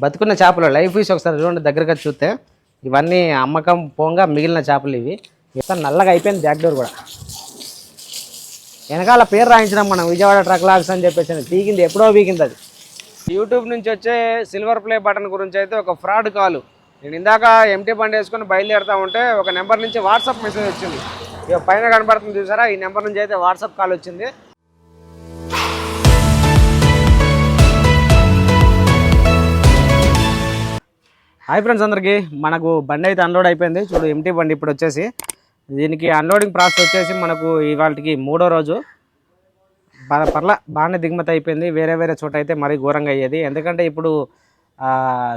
బతుకున్న చేపలు life fish ఒకసారి చూడండి దగ్గరగా చూస్తే ఇవన్నీ అమ్మకం పోంగా మిగిలిన చేపలు ఇవి. మొత్తం నల్లగా అయిపోయింది బ్యాక్ డోర్ కూడా. వెనకాల పేరు రాయించినాం మనం విజయవాడ ట్రక్ లాగ్స్ అని చెప్పేసి. పీకింది ఎప్పుడో పీకింది అది. యూట్యూబ్ నుంచి వచ్చే సిల్వర్ ప్లే బటన్ గురించి అయితే ఒక ఫ్రాడ్ కాల్. నేను ఇందాక ఎంటీ బండి వేసుకొని బయలుదేరుతా ఉంటే ఒక నెంబర్ నుంచి వాట్సాప్ మెసేజ్ వచ్చింది. ఇక పైన కనబడుతుంది చూసారా, ఈ నెంబర్ నుంచి అయితే వాట్సాప్ కాల్ వచ్చింది. హాయ్ ఫ్రెండ్స్ అందరికీ, మనకు బండి అయితే అన్లోడ్ అయిపోయింది. చూడు ఎంటీ బండి ఇప్పుడు వచ్చేసి దీనికి అన్లోడింగ్ ప్రాసెస్ వచ్చేసి మనకు ఇవాళకి 3వ రోజు. పర్లా బాగానే దిగుమతి అయిపోయింది. వేరే చోట అయితే మరీ ఘోరంగా అయ్యేది, ఎందుకంటే ఇప్పుడు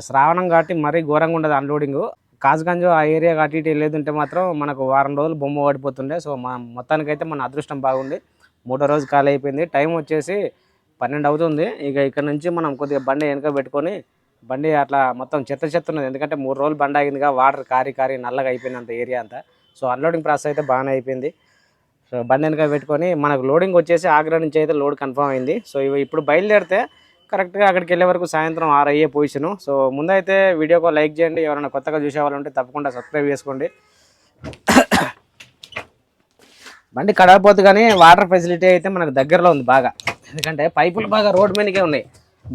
శ్రావణం కాబట్టి మరీ ఘోరంగా ఉండదు అన్లోడింగ్. కాజ్గంజ్ ఆ ఏరియా అటు ఇటు లేదంటే మాత్రం మనకు వారం రోజులు బొమ్మ పడిపోతుండే. సో మొత్తానికైతే మన అదృష్టం బాగుంది. 3వ రోజు ఖాళీ అయిపోయింది. టైం వచ్చేసి 12 అవుతుంది. ఇక ఇక్కడ నుంచి మనం కొద్దిగా బండి వెనక పెట్టుకొని బండి అట్లా మొత్తం చెత్త ఉన్నది, ఎందుకంటే 3 రోజులు బండి ఆగిందిగా, వాటర్ కారి నల్లగా అయిపోయింది అంత ఏరియా అంతా. సో అన్లోడింగ్ ప్రాసెస్ అయితే బాగానే అయిపోయింది. సో బండి వెనక పెట్టుకొని మనకు లోడింగ్ వచ్చేసి ఆగ్రా నుంచి అయితే లోడ్ కన్ఫర్మ్ అయింది. సో ఇవి ఇప్పుడు బయలుదేరితే కరెక్ట్గా అక్కడికి వెళ్ళే వరకు సాయంత్రం 6 అయ్యే పొజిషను. సో ముందైతే వీడియోకి లైక్ చేయండి, ఎవరైనా కొత్తగా చూసేవాళ్ళు ఉంటే తప్పకుండా సబ్స్క్రైబ్ చేసుకోండి. బండి కడగపోతే కానీ వాటర్ ఫెసిలిటీ అయితే మనకు దగ్గరలో ఉంది బాగా, ఎందుకంటే పైపులు బాగా రోడ్ మీదకే ఉన్నాయి.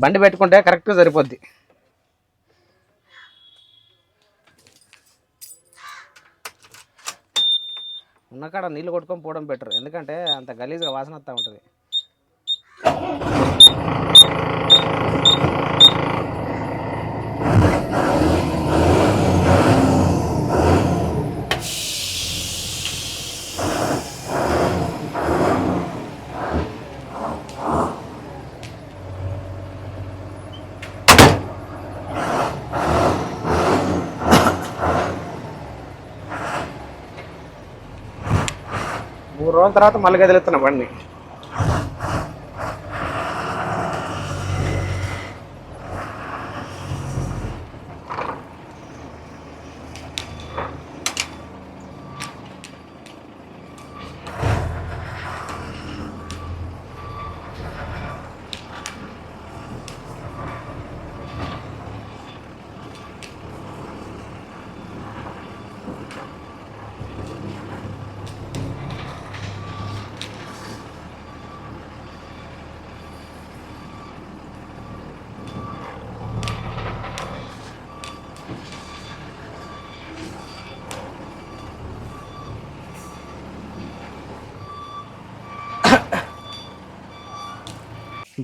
బండి పెట్టుకుంటే కరెక్ట్గా సరిపోద్ది. ఉన్నకాడ నీళ్ళు కొట్టుకొని పోవడం బెటర్, ఎందుకంటే అంత గలీజ్గా వాసన వస్తూ ఉంటుంది. మూడు రోజుల తర్వాత మళ్ళీ కదిలిస్తున్నా బండి.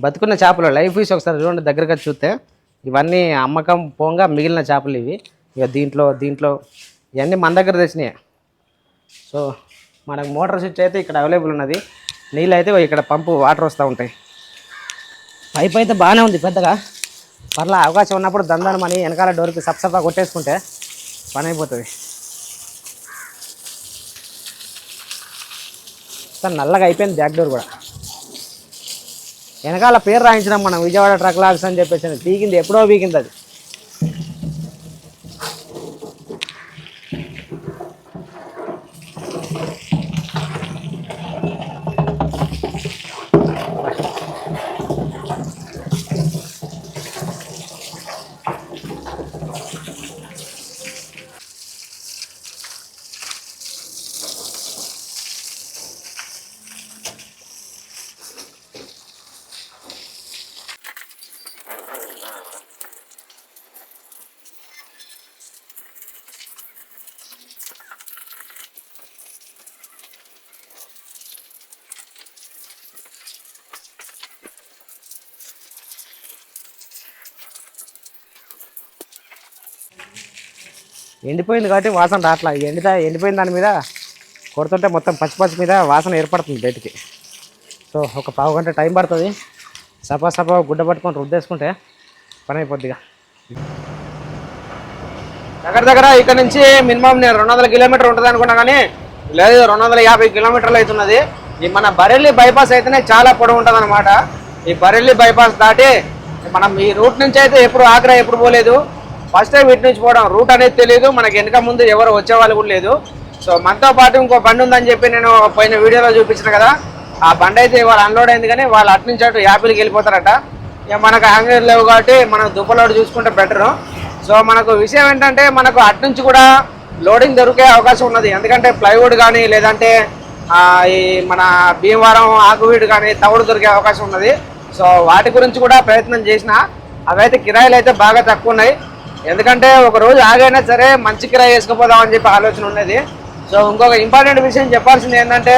బతుకున్న చేపలు లైఫ్ ఫిష్ ఒకసారి చూడండి దగ్గరగా చూస్తే ఇవన్నీ అమ్మకం పోంగా మిగిలిన చేపలు ఇవి. ఇక దీంట్లో ఇవన్నీ మన దగ్గర తెచ్చినాయి. సో మనకు మోటార్ స్విచ్ అయితే ఇక్కడ అవైలబుల్ ఉన్నది. నీళ్ళు అయితే ఇక్కడ పంపు వాటర్ వస్తూ ఉంటాయి. పైప్ అయితే బాగానే ఉంది పెద్దగా. పర్లా అవకాశం ఉన్నప్పుడు దందాను మని వెనకాల డోర్కి సప్సపా కొట్టేసుకుంటే పని అయిపోతుంది. నల్లగా అయిపోయింది బ్యాక్ డోర్ కూడా. వెనకాల పేరు రాయించినాం మనం విజయవాడ ట్రక్ లాగ్స్ అని చెప్పేసి. పీకింది ఎప్పుడో పీకింది అది. ఎండిపోయింది కాబట్టి వాసన రాట్లా. ఎండిపోయిన దాని మీద కొడుతుంటే మొత్తం పచ్చి మీద వాసన ఏర్పడుతుంది బయటికి. సో ఒక పావు గంట టైం పడుతుంది. సపా గుడ్డ పట్టుకొని రుద్దేసుకుంటే పని అయిపోద్దిగా. దగ్గర ఇక్కడ నుంచి మినిమం నేను 200 కిలోమీటర్ ఉంటుంది అనుకున్నా, కానీ లేదు 250 కిలోమీటర్లు అవుతున్నది. ఈ మన బరెల్లి బైపాస్ అయితేనే చాలా పొడవు ఉంటుంది అనమాట. ఈ బరెల్లి బైపాస్ దాటి మనం ఈ రూట్ నుంచి అయితే ఎప్పుడు ఆగ్రా ఎప్పుడు పోలేదు. ఫస్ట్ టైం ఇటు నుంచి పోవడం. రూట్ అనేది తెలియదు మనకి, వెనక ముందు ఎవరు వచ్చేవాళ్ళు కూడా లేదు. సో మనతో పాటు ఇంకో బండి ఉందని చెప్పి నేను పోయిన వీడియోలో చూపించిన కదా, ఆ బండి అయితే ఇవాళ అన్లోడ్ అయింది. కానీ వాళ్ళు అటు నుంచి అటు యాపిల్కి వెళ్ళిపోతారట. ఇక మనకు హ్యాంగర్ లేవు కాబట్టి మనం దుబ్బలోడు చూసుకుంటే బెటరు. సో మనకు విషయం ఏంటంటే మనకు అటు నుంచి కూడా లోడింగ్ దొరికే అవకాశం ఉన్నది. ఎందుకంటే ప్లైవుడ్ కానీ లేదంటే ఈ మన భీమవరం ఆకువీడు కానీ తవుడు దొరికే అవకాశం ఉన్నది. సో వాటి గురించి కూడా ప్రయత్నం చేసిన అవైతే కిరాయిలు అయితే బాగా తక్కువ ఉన్నాయి. ఎందుకంటే ఒక రోజు ఆగైనా సరే మంచి కిరాయి వేసుకుపోదామని చెప్పి ఆలోచన ఉన్నది. సో ఇంకొక ఇంపార్టెంట్ విషయం చెప్పాల్సింది ఏంటంటే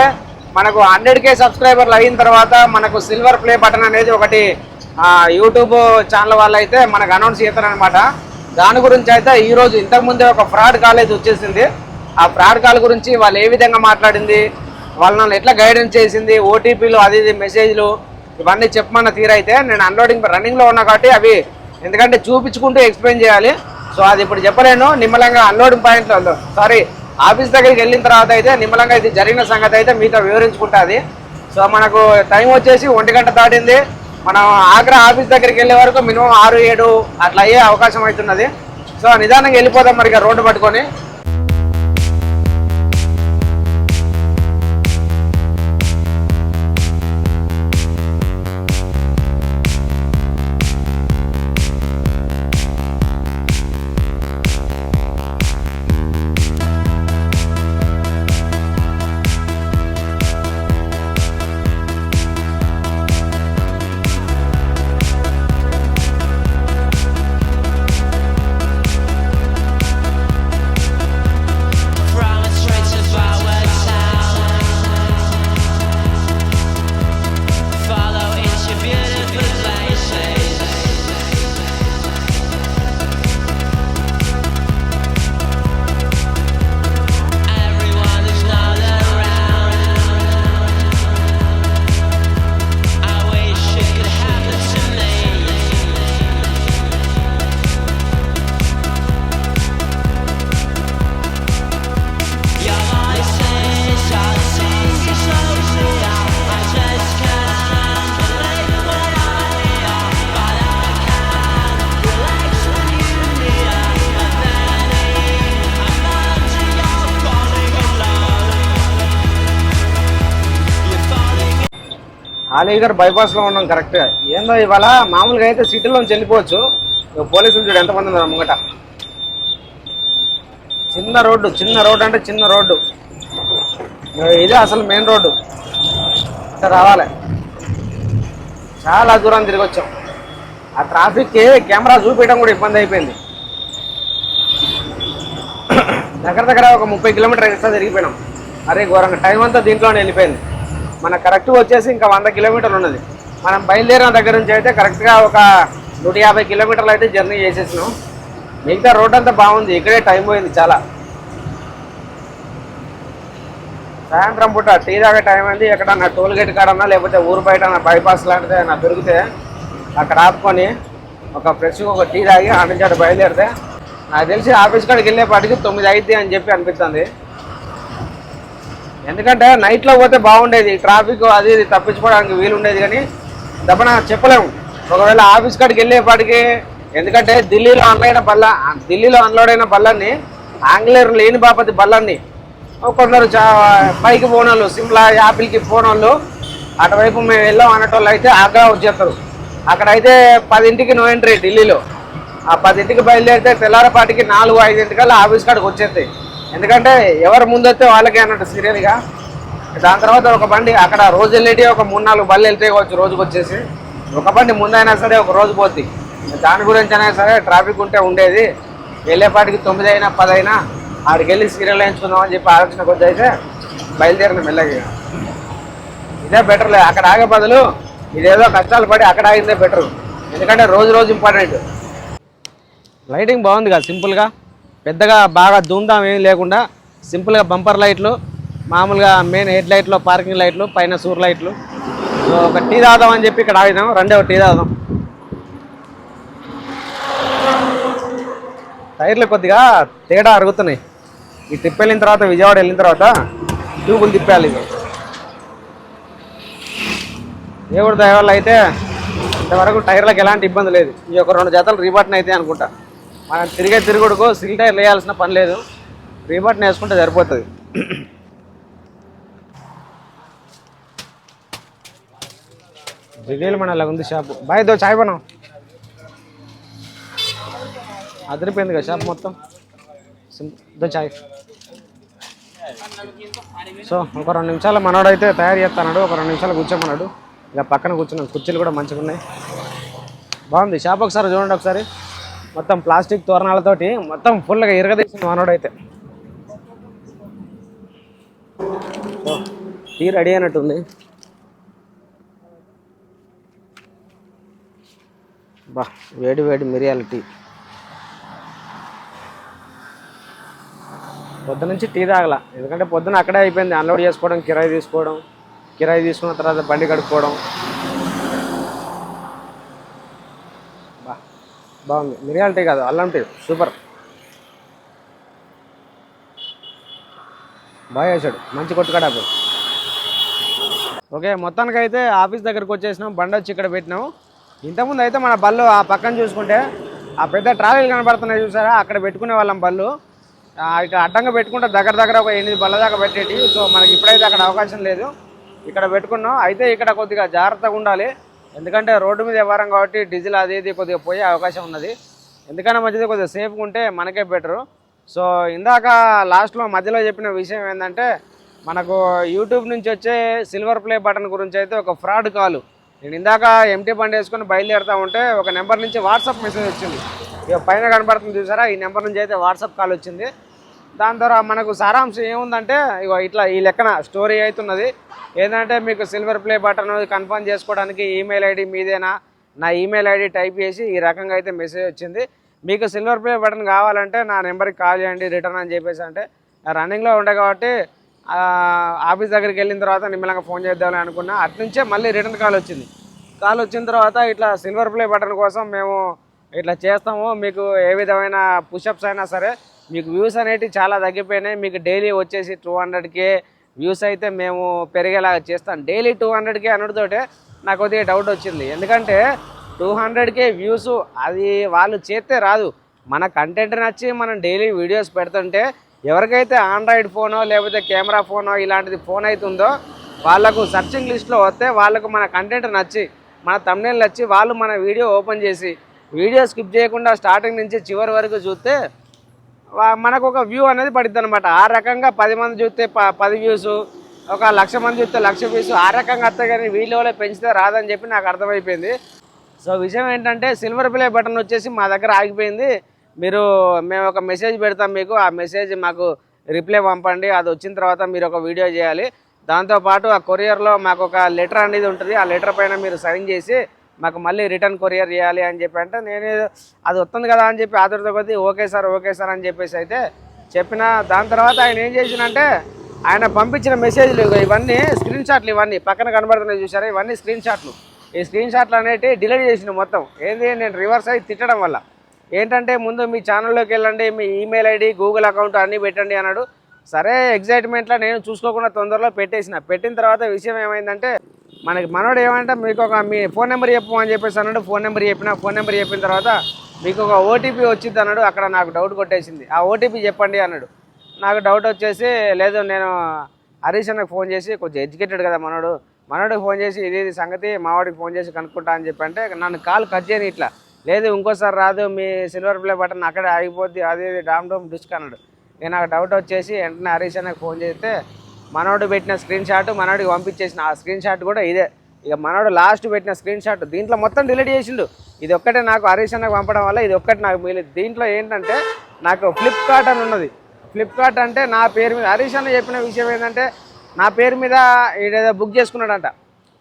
మనకు 100K సబ్స్క్రైబర్లు అయిన తర్వాత మనకు సిల్వర్ ప్లే బటన్ అనేది ఒకటి యూట్యూబ్ ఛానల్ వాళ్ళు అయితే మనకు అనౌన్స్ చేస్తారనమాట. దాని గురించి అయితే ఈరోజు ఇంతకుముందే ఒక ఫ్రాడ్ కాల్ అయితే వచ్చేసింది. ఆ ఫ్రాడ్ కాల్ గురించి వాళ్ళు ఏ విధంగా మాట్లాడింది, వాళ్ళని ఎట్లా గైడెన్స్ చేసింది, ఓటీపీలు అది మెసేజ్లు ఇవన్నీ చెప్పమన్న తీరైతే నేను అన్లోడింగ్ రన్నింగ్లో ఉన్నా కాబట్టి అవి ఎందుకంటే చూపించుకుంటూ ఎక్స్ప్లెయిన్ చేయాలి. సో అది ఇప్పుడు చెప్పలేను. నిమ్మలంగా అన్లోడింగ్ పాయింట్లో ఆఫీస్ దగ్గరికి వెళ్ళిన తర్వాత అయితే నిమ్మలంగా ఇది జరిగిన సంగతి అయితే మీతో వివరించుకుంటుంది. సో మనకు టైం వచ్చేసి 1 గంట దాటింది. మనం ఆగ్రా ఆఫీస్ దగ్గరికి వెళ్ళే వరకు మినిమం 6-7 అట్లా అయ్యే అవకాశం అవుతున్నది. సో నిదానంగా వెళ్ళిపోదాం మరి రోడ్డు పట్టుకొని. అలీగర్ బైపాస్లో ఉన్నాం కరెక్ట్గా. ఏందో ఇవాళ మామూలుగా అయితే సిటీలోంచి వెళ్ళిపోవచ్చు. పోలీసులు చూడు ఎంతమంది ఉన్నారు ముంగట. చిన్న రోడ్డు అంటే చిన్న రోడ్డు. ఇదే అసలు మెయిన్ రోడ్డు. ఇక్కడ రావాలి. చాలా దూరం తిరిగి వచ్చాం. ఆ ట్రాఫిక్కి కెమెరా చూపించడం కూడా ఇబ్బంది అయిపోయింది. దగ్గర ఒక 30 కిలోమీటర్ ఎక్స్ట్రా తిరిగిపోయినాం. అరే ఘోరంగా టైం అంతా దీంట్లోనే వెళ్ళిపోయింది. మన కరెక్ట్గా వచ్చేసి ఇంకా 100 కిలోమీటర్లు ఉన్నది. మనం బయలుదేరిన దగ్గర నుంచి అయితే కరెక్ట్గా ఒక 150 కిలోమీటర్లు అయితే జర్నీ చేసేసినాం. మిగతా రోడ్ అంతా బాగుంది. ఇక్కడే టైం పోయింది చాలా. సాయంత్రం పూట టీ తాగే టైం అయింది. ఎక్కడన్నా టోల్ గేట్ కాడన్నా లేకపోతే ఊరు బయట బైపాస్ లాంటిది నా దొరికితే అక్కడ ఆపుకొని ఒక ఫ్రెష్గా ఒక టీ తాగి ఆ నుంచి అటు బయలుదేరితే నాకు తెలిసి ఆఫీస్ కాడికి వెళ్ళేపాటికి 9 అవుతుంది అని చెప్పి అనిపిస్తుంది. ఎందుకంటే నైట్లో పోతే బాగుండేది. ట్రాఫిక్ అది ఇది తప్పించుకోవడానికి వీలు ఉండేది. కానీ దప్పన చెప్పలేము ఒకవేళ ఆఫీస్ కాడికి వెళ్ళేపాటికి. ఎందుకంటే ఢిల్లీలో అన్లోడ్ అయిన బళ్ళని ఆంగ్లేరు లేని బాపతి బళ్ళని కొందరు పైకి పోనోళ్ళు సిమ్లా యాపిల్కి పోనోళ్ళు అటువైపు మేము వెళ్ళాం అనేటోళ్ళు అయితే ఆగ్రా వచ్చేస్తారు. అక్కడైతే 10ంటికి నో ఎంట్రీ ఢిల్లీలో. ఆ 10ంటికి బయలుదేరితే తెల్లారపాటికి 4-5 ఆఫీస్ కాడికి వచ్చేస్తాయి. ఎందుకంటే ఎవరు ముందొస్తే వాళ్ళకే అన్నట్టు సీరియల్గా. దాని తర్వాత ఒక బండి అక్కడ రోజు వెళ్ళేటి ఒక 3-4 బళ్ళు వెళ్తే కావచ్చు రోజుకి వచ్చేసి. ఒక బండి ముందైనా సరే ఒక రోజు పోద్ది. దాని గురించి అయినా సరే ట్రాఫిక్ ఉంటే ఉండేది. వెళ్ళేపాటికి 9 అయినా 10 అయినా ఆడికి వెళ్ళి సీరియల్ వేయించుకుందాం అని చెప్పి ఆలోచన కొద్ది అయితే బయలుదేరిన మెల్లగా. ఇదే బెటర్లే. అక్కడ ఆగే బదులు ఇదేదో కష్టాలు పడి అక్కడ ఆగిందే బెటరు. ఎందుకంటే రోజు ఇంపార్టెంట్. లైటింగ్ బాగుంది కదా, సింపుల్గా పెద్దగా బాగా ధూమ్ధాం ఏం లేకుండా సింపుల్గా బంపర్ లైట్లు, మామూలుగా మెయిన్ హెడ్ లైట్లు, పార్కింగ్ లైట్లు, పైన సూర్ లైట్లు. సో ఒక టీ తాగుదాం అని చెప్పి ఇక్కడ ఆగినాం. ఒక టీ తాగుదాం. టైర్లు కొద్దిగా తేడా అరుగుతున్నాయి. ఈ ట్రిప్ వెళ్ళిన తర్వాత విజయవాడ వెళ్ళిన తర్వాత ట్యూబులు తిప్పాలి. దేవుడి దయ వల్ల అయితే ఇంతవరకు టైర్లకు ఎలాంటి ఇబ్బంది లేదు. ఈ ఒక 2 జతలు రీబటన్ అయితే అనుకుంటా. మనం తిరుగుడుకు సిల్ టైర్లు వేయాల్సిన పని లేదు. రీబటన్ వేసుకుంటే సరిపోతుంది. రిగేల్ మన అలాగ ఉంది షాపు. బాయ్ దో చాయ్ బనం అదిరిపోయింది కదా షాప్ మొత్తం. దో చాయ్. సో ఒక 2 నిమిషాలు మనోడు అయితే తయారు చేస్తాడు. ఒక 2 నిమిషాలు కూర్చోమన్నాడు. ఇక పక్కన కూర్చున్నాడు. కుర్చీలు కూడా మంచిగా ఉన్నాయి. బాగుంది షాప్. ఒకసారి చూడండి. ఒకసారి మొత్తం ప్లాస్టిక్ తోరణాలతోటి మొత్తం ఫుల్గా ఇరగదీసింది మనోడు అయితే. టీ రెడీ అయినట్టుంది. బా వేడి వేడి మిరియాల టీ. పొద్దు నుంచి టీ తాగల, ఎందుకంటే పొద్దున అక్కడే అయిపోయింది. అన్లోడ్ చేసుకోవడం, కిరాయి తీసుకోవడం, కిరాయి తీసుకున్న తర్వాత బండి కడుక్కోవడం. బాగుంది మిరియాల టీ కాదు, అల్లం టీ సూపర్. బాగా వేసాడు, మంచి కొట్టుకాడాపు. ఓకే మొత్తానికి అయితే ఆఫీస్ దగ్గరకు వచ్చేసినాం. బండి వచ్చి ఇక్కడ పెట్టినాం. ఇంతకుముందు అయితే మన బళ్ళు ఆ పక్కన చూసుకుంటే ఆ పెద్ద ట్రాలీలు కనబడుతున్నాయి చూసారా, అక్కడ పెట్టుకునే వాళ్ళం బళ్ళు. ఇక్కడ అడ్డంగా పెట్టుకుంటే దగ్గర ఒక 8 బళ్ళ దాకా పెట్టేటి. సో మనకి ఇప్పుడైతే అక్కడ అవకాశం లేదు, ఇక్కడ పెట్టుకున్నాం. అయితే ఇక్కడ కొద్దిగా జాగ్రత్తగా ఉండాలి, ఎందుకంటే రోడ్డు మీద వ్యవహారం కాబట్టి డీజిల్ అది ఇది కొద్దిగా పోయే అవకాశం ఉన్నది. ఎందుకన్నా మంచిది కొద్దిగా సేఫ్గా ఉంటే మనకే బెటరు. సో ఇందాక లాస్ట్లో మధ్యలో చెప్పిన విషయం ఏంటంటే, మనకు యూట్యూబ్ నుంచి వచ్చే సిల్వర్ ప్లే బటన్ గురించి అయితే ఒక ఫ్రాడ్ కాల్. నేను ఇందాక ఎంటీ బండి వేసుకొని బయలుదేరుతూ ఉంటే ఒక నెంబర్ నుంచి వాట్సాప్ మెసేజ్ వచ్చింది. ఇక పైన కనబడుతుంది చూసారా, ఈ నెంబర్ నుంచి అయితే వాట్సాప్ కాల్ వచ్చింది. దాని ద్వారా మనకు సారాంశం ఏముందంటే, ఇగో ఇట్లా ఈ లెక్కన స్టోరీ అవుతున్నది. ఏంటంటే మీకు సిల్వర్ ప్లే బటన్ కన్ఫర్మ్ చేసుకోవడానికి ఈమెయిల్ ఐడి మీదేనా, నా ఈమెయిల్ ఐడి టైప్ చేసి ఈ రకంగా అయితే మెసేజ్ వచ్చింది. మీకు సిల్వర్ ప్లే బటన్ కావాలంటే నా నెంబర్కి కాల్ చేయండి రిటర్న్ అని చెప్పేసి. అంటే రన్నింగ్లో ఉండే కాబట్టి ఆఫీస్ దగ్గరికి వెళ్ళిన తర్వాత నిమ్మలంగా ఫోన్ చేద్దామని అనుకున్నా. అట్నుంచే మళ్ళీ రిటర్న్ కాల్ వచ్చింది. కాల్ వచ్చిన తర్వాత ఇట్లా సిల్వర్ ప్లే బటన్ కోసం మేము ఇట్లా చేస్తాము, మీకు ఏ విధమైన పుషప్స్ అయినా సరే మీకు వ్యూస్ అనేటివి చాలా తగ్గిపోయినాయి, మీకు డైలీ వచ్చేసి 200K వ్యూస్ అయితే మేము పెరిగేలాగా చేస్తాం. డైలీ 200K అనడంతోటే నాకు కొద్దిగా డౌట్ వచ్చింది. ఎందుకంటే 200K వ్యూస్ అది వాళ్ళు చేస్తే రాదు, మన కంటెంట్ నచ్చి మనం డైలీ వీడియోస్ పెడుతుంటే ఎవరికైతే ఆండ్రాయిడ్ ఫోనో లేకపోతే కెమెరా ఫోనో ఇలాంటిది ఫోన్ అవుతుందో వాళ్ళకు సర్చింగ్ లిస్ట్లో వస్తే వాళ్ళకు మన కంటెంట్ నచ్చి మన థంబ్నెయిల్ నచ్చి వాళ్ళు మన వీడియో ఓపెన్ చేసి వీడియో స్కిప్ చేయకుండా స్టార్టింగ్ నుంచి చివరి వరకు చూస్తే మనకు ఒక వ్యూ అనేది పడుతుంది అనమాట. ఆ రకంగా 10 మంది చూస్తే 10 వ్యూస్, ఒక 1,00,000 మంది చూస్తే 1,00,000 వ్యూస్, ఆ రకంగా వస్తాయి. కానీ వీడియోలో పెంచితే రాదని చెప్పి నాకు అర్థమైపోయింది. సో విషయం ఏంటంటే సిల్వర్ ప్లే బటన్ వచ్చేసి మా దగ్గర ఆగిపోయింది. మేము ఒక మెసేజ్ పెడతాం మీకు, ఆ మెసేజ్ మాకు రిప్లై పంపండి. అది వచ్చిన తర్వాత మీరు ఒక వీడియో చేయాలి. దాంతోపాటు ఆ కొరియర్లో మాకు ఒక లెటర్ అనేది ఉంటుంది, ఆ లెటర్ పైన మీరు సైన్ చేసి మాకు మళ్ళీ రిటర్న్ కొరియర్ చేయాలి అని చెప్పి. అంటే నేను అది వస్తుంది కదా అని చెప్పి ఆతృత కొద్దీ ఓకే సార్ అని చెప్పేసి అయితే చెప్పిన. దాని తర్వాత ఆయన ఏం చేసినంటే, ఆయన పంపించిన మెసేజ్లు ఇవన్నీ స్క్రీన్ షాట్లు, ఇవన్నీ పక్కన కనబడుతున్నాయి చూసారా, ఇవన్నీ స్క్రీన్ షాట్లు. ఈ స్క్రీన్ షాట్లు అనేవి డిలీట్ చేసిన మొత్తం. ఏంది నేను రివర్స్ అయ్యి తిట్టడం వల్ల ఏంటంటే, ముందు మీ ఛానల్లోకి వెళ్ళండి, మీ ఈమెయిల్ ఐడి గూగుల్ అకౌంట్ అన్నీ పెట్టండి అన్నాడు. సరే ఎగ్జైట్మెంట్లో నేను చూసుకోకుండా తొందరలో పెట్టిన తర్వాత విషయం ఏమైందంటే, మనోడు ఏమంటే మీకు ఒక మీ ఫోన్ నెంబర్ చెప్పు అని చెప్పేసి అన్నాడు. ఫోన్ నెంబర్ చెప్పిన తర్వాత మీకు ఒక ఓటీపీ వచ్చింది అన్నాడు. అక్కడ నాకు డౌట్ కొట్టేసింది. ఆ ఓటీపీ చెప్పండి అన్నాడు. నాకు డౌట్ వచ్చేసి, లేదు నేను హరీష్ అన్నకు ఫోన్ చేసి, కొంచెం ఎడ్యుకేటెడ్ కదా మనోడికి ఫోన్ చేసి ఇది సంగతి మావాడికి ఫోన్ చేసి కనుక్కుంటా అని చెప్పి అంటే, నన్ను కాల్ కట్ చేయని ఇట్లా లేదు ఇంకోసారి రాదు, మీ సిల్వర్ ప్లే బటన్ అక్కడే ఆగిపోద్ది, అది డోమ్ డిస్క్ అన్నాడు. నేను నాకు డౌట్ వచ్చేసి వెంటనే హరీష్ అన్నకు ఫోన్ చేస్తే మనోడు పెట్టిన స్క్రీన్ షాట్ మనోడికి పంపించేసిన. ఆ స్క్రీన్ షాట్ కూడా ఇదే. ఇక మనోడు లాస్ట్ పెట్టిన స్క్రీన్ షాట్ దీంట్లో మొత్తం డిలీట్ చేసిండు. ఇది ఒక్కటే నాకు హరీష్ అన్నకు పంపడం వల్ల ఇది ఒక్కటి నాకు మిగిలింది. దీంట్లో ఏంటంటే నాకు ఫ్లిప్కార్ట్ అని ఉన్నది. ఫ్లిప్కార్ట్ అంటే నా పేరు మీద హరీష్ అన్న చెప్పిన విషయం ఏంటంటే, నా పేరు మీద ఏదో బుక్ చేసుకున్నాడంట.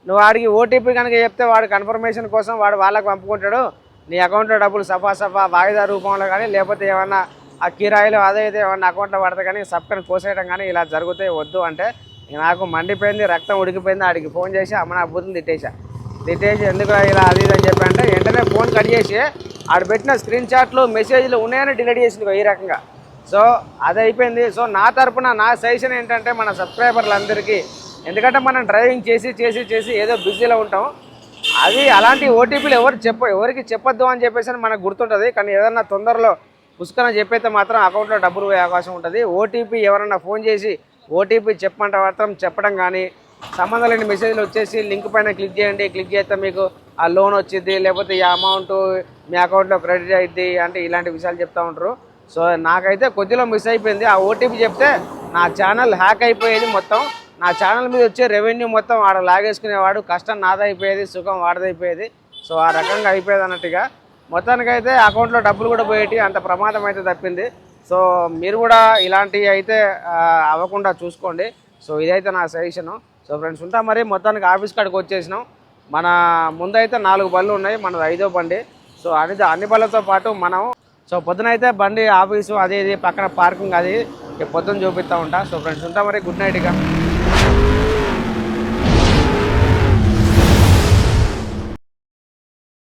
నువ్వు వాడికి ఓటీపీ కనుక చెప్తే వాడు కన్ఫర్మేషన్ కోసం వాళ్ళకి పంపుకుంటాడు, నీ అకౌంట్లో డబ్బులు సఫా వాయిదా రూపంలో కానీ లేకపోతే ఏమన్నా ఆ కిరాయిలు అదైతే ఏమన్నా అకౌంట్లో పడతాయి కానీ సబ్కని కోసేయడం కానీ ఇలా జరుగుతాయి వద్దు అంటే నాకు మండిపోయింది, రక్తం ఉడికిపోయింది. ఆడికి ఫోన్ చేసి అమ్మ నా బుద్ధిని తిట్టేసి ఎందుకు ఇలా అది ఇది అని చెప్పి అంటే వెంటనే ఫోన్ కట్ చేసి ఆడు పెట్టిన స్క్రీన్ షాట్లు మెసేజ్లు ఉన్నాయని డిలీట్ చేసింది ఈ రకంగా. సో అది అయిపోయింది. సో నా తరపున నా సజెషన్ ఏంటంటే, మన సబ్స్క్రైబర్లందరికీ, ఎందుకంటే మనం డ్రైవింగ్ చేసి ఏదో బిజీలో ఉంటాం, అది అలాంటి ఓటీపీలు ఎవరికి చెప్పొద్దు అని చెప్పేసి మనకు గుర్తుంటుంది. కానీ ఏదన్నా తొందరలో పుష్కన చెప్పైతే మాత్రం అకౌంట్లో డబ్బులు పోయే అవకాశం ఉంటుంది. ఓటీపీ ఎవరన్నా ఫోన్ చేసి ఓటీపీ చెప్పమంటే మాత్రం చెప్పడం కానీ సంబంధం లేని మెసేజ్లు వచ్చేసి లింక్ పైన క్లిక్ చేయండి, క్లిక్ చేస్తే మీకు ఆ లోన్ వచ్చింది, లేకపోతే ఈ అమౌంట్ మీ అకౌంట్లో క్రెడిట్ అయింది అంటే ఇలాంటి విషయాలు చెప్తూ ఉంటారు. సో నాకైతే కొద్దిలో మిస్ అయిపోయింది. ఆ ఓటీపీ చెప్తే నా ఛానల్ హ్యాక్ అయిపోయేది. మొత్తం నా ఛానల్ మీద వచ్చే రెవెన్యూ మొత్తం ఆడ లాగేసుకునేవాడు, కష్టం నాదైపోయేది, సుఖం వాడదైపోయేది. సో ఆ రకంగా అయిపోయేది అన్నట్టుగా. మొత్తానికైతే అకౌంట్లో డబ్బులు కూడా పోయేటి, అంత ప్రమాదం అయితే తప్పింది. సో మీరు కూడా ఇలాంటివి అయితే అవ్వకుండా చూసుకోండి. సో ఇదైతే నా సజెషను. సో ఫ్రెండ్స్ ఉంటా మరి. మొత్తానికి ఆఫీస్ కాడికి వచ్చేసినాం. మన ముందైతే 4 బళ్ళు ఉన్నాయి, మనది 5వ బండి. సో అన్ని బళ్ళతో పాటు మనం సో పొద్దునైతే బండి ఆఫీసు అది ఇది పక్కన పార్కింగ్ అది పొద్దున్న చూపిస్తూ ఉంటా. సో ఫ్రెండ్స్ ఉంటా మరి. గుడ్ నైట్ ఇక.